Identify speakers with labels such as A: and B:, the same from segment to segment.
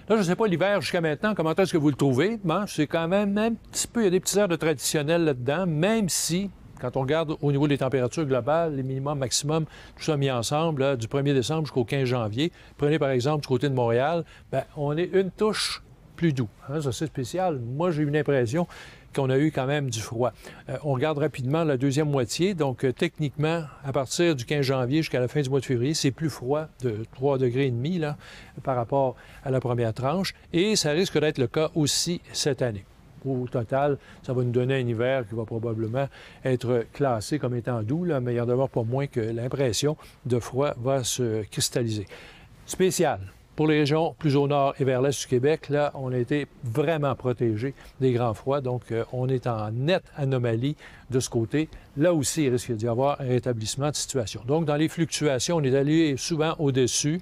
A: Là, je ne sais pas, l'hiver jusqu'à maintenant, comment est-ce que vous le trouvez? Bon, c'est quand même un petit peu, il y a des petits airs de traditionnel là-dedans, même si, quand on regarde au niveau des températures globales, les minimums, maximums, tout ça mis ensemble, là, du 1er décembre jusqu'au 15 janvier, prenez par exemple du côté de Montréal, bien, on est une touche plus doux. Hein, ça, c'est spécial. Moi, j'ai eu une impression qu'on a eu quand même du froid. On regarde rapidement la deuxième moitié. Donc, techniquement, à partir du 15 janvier jusqu'à la fin du mois de février, c'est plus froid de 3,5 degrés là, par rapport à la première tranche. Et ça risque d'être le cas aussi cette année. Au total, ça va nous donner un hiver qui va probablement être classé comme étant doux, là, mais il y en demeure pas moins que l'impression de froid va se cristalliser. Spécial. Pour les régions plus au nord et vers l'est du Québec, là, on a été vraiment protégés des grands froids. Donc, on est en nette anomalie de ce côté. Là aussi, il risque d'y avoir un rétablissement de situation. Donc, dans les fluctuations, on est allé souvent au-dessus,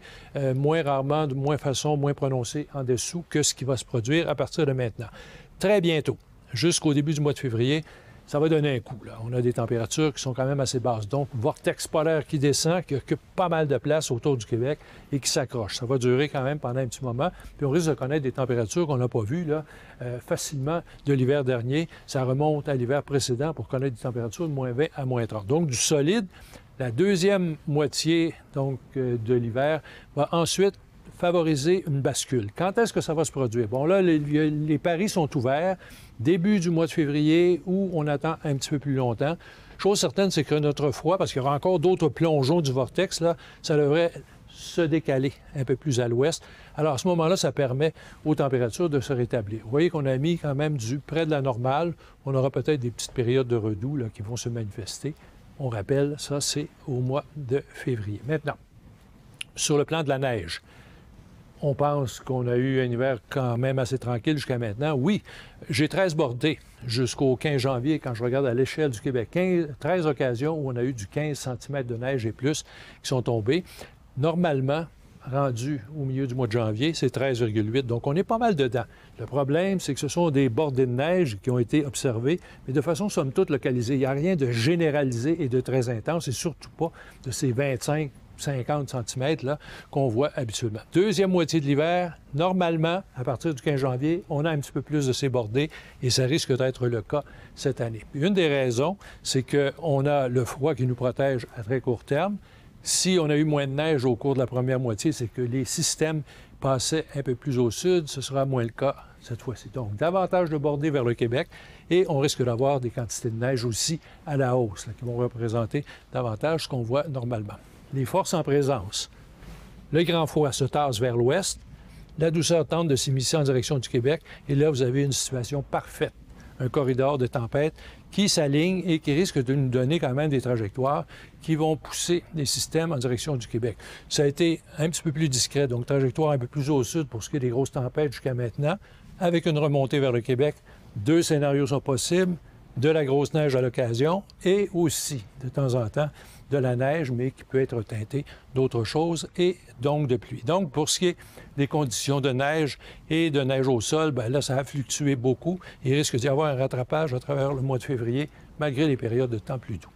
A: moins rarement, de moins façon, moins prononcée en dessous que ce qui va se produire à partir de maintenant. Très bientôt, jusqu'au début du mois de février, ça va donner un coup. Là. On a des températures qui sont quand même assez basses. Donc, vortex polaire qui descend, qui occupe pas mal de place autour du Québec et qui s'accroche. Ça va durer quand même pendant un petit moment. Puis on risque de connaître des températures qu'on n'a pas vues là, facilement de l'hiver dernier. Ça remonte à l'hiver précédent pour connaître des températures de moins 20 à moins 30. Donc, du solide. La deuxième moitié donc, de l'hiver va ensuite favoriser une bascule. Quand est-ce que ça va se produire? Bon, là, les paris sont ouverts. Début du mois de février où on attend un petit peu plus longtemps. Chose certaine, c'est que notre froid, parce qu'il y aura encore d'autres plongeons du vortex, là, ça devrait se décaler un peu plus à l'ouest. Alors, à ce moment-là, ça permet aux températures de se rétablir. Vous voyez qu'on a mis quand même du près de la normale. On aura peut-être des petites périodes de redoux là, qui vont se manifester. On rappelle, ça, c'est au mois de février. Maintenant, sur le plan de la neige, on pense qu'on a eu un hiver quand même assez tranquille jusqu'à maintenant. Oui, j'ai 13 bordées jusqu'au 15 janvier quand je regarde à l'échelle du Québec. 13 occasions où on a eu du 15 cm de neige et plus qui sont tombés. Normalement, rendu au milieu du mois de janvier, c'est 13,8. Donc, on est pas mal dedans. Le problème, c'est que ce sont des bordées de neige qui ont été observées, mais de façon, somme toute, localisée. Il n'y a rien de généralisé et de très intense, et surtout pas de ces 25 50 cm qu'on voit habituellement. Deuxième moitié de l'hiver, normalement, à partir du 15 janvier, on a un petit peu plus de ces bordées et ça risque d'être le cas cette année. Puis une des raisons, c'est qu'on a le froid qui nous protège à très court terme. Si on a eu moins de neige au cours de la première moitié, c'est que les systèmes passaient un peu plus au sud. Ce sera moins le cas cette fois-ci. Donc, davantage de bordées vers le Québec et on risque d'avoir des quantités de neige aussi à la hausse là, qui vont représenter davantage ce qu'on voit normalement. Les forces en présence. Le grand froid se tasse vers l'ouest. La douceur tente de s'immiscer en direction du Québec. Et là, vous avez une situation parfaite. Un corridor de tempête qui s'aligne et qui risque de nous donner quand même des trajectoires qui vont pousser les systèmes en direction du Québec. Ça a été un petit peu plus discret, donc trajectoire un peu plus au sud pour ce qui est des grosses tempêtes jusqu'à maintenant, avec une remontée vers le Québec. Deux scénarios sont possibles, de la grosse neige à l'occasion et aussi, de temps en temps, de la neige, mais qui peut être teintée d'autres choses et donc de pluie. Donc, pour ce qui est des conditions de neige et de neige au sol, bien là, ça a fluctué beaucoup. Il risque d'y avoir un rattrapage à travers le mois de février, malgré les périodes de temps plus doux.